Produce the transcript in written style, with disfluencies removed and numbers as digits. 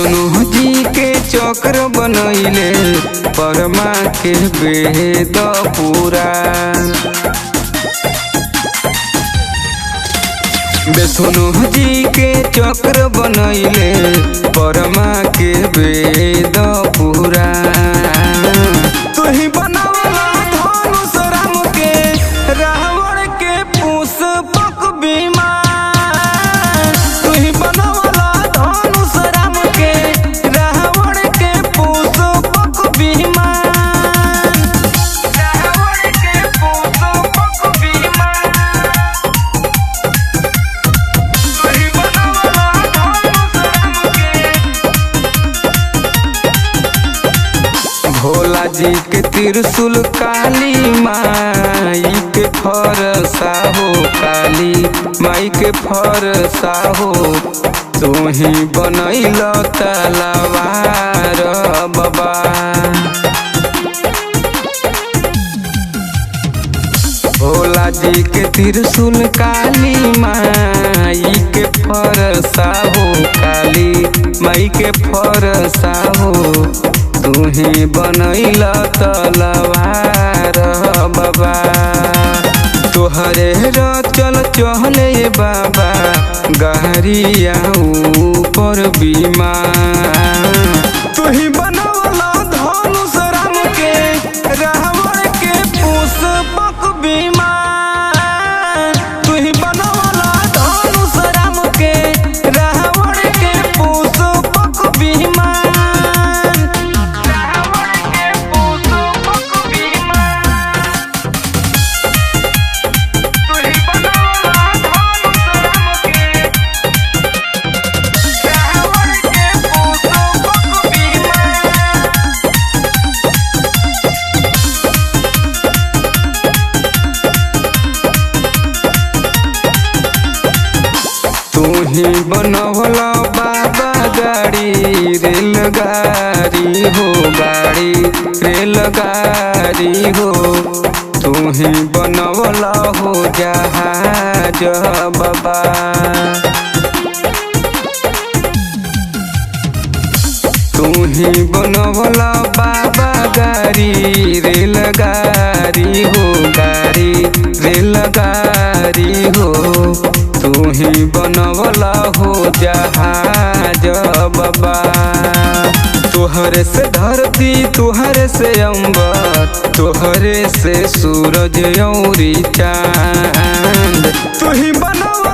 विष्णु जी के चक्र बनैले परमा के वेद पूरा। विष्णु जी के चक्र बनैले परमा के वेद पूरा। तुही बनावला धनुष राम के रावण के पुष्पक विमान। तुही बनावला धनुष राम के रावण के पुष्पक विमान। रावण के पुष्पक विमान। तुही बनावला धनुष राम के। भोला जी के त्रिशूल काली माई के फरसा हो। काली माई के फरसा हो। तुही बनैल तलवार बाबा। भोला जी के त्रिशूल काली माई के फरसा हो। काली माई के फरसा हो। तुही बनैल तलवार बाबा। तोहरे चल चले बाबा गहरिया ऊपर विमान। तुही बनवला धनुष राम के रावण के पुष्पक विमान। तुही बनवला धनुष राम के रावण के पुष्पक विमान। तुही बनवला बाबा गाड़ी रेलगाड़ी हो। गाड़ी रेलगाड़ी हो। तुही बनवला हो जहाज बाबा। तुही बनवला बाबा गाड़ी रेलगाड़ी हो। गाड़ी रेलगाड़ी हो। तुही बनवला हो जहाज बाबा। तोहरे से धरती तोहरे से अंबर तोहरे से सूरज औरी चांद। तुही बनवला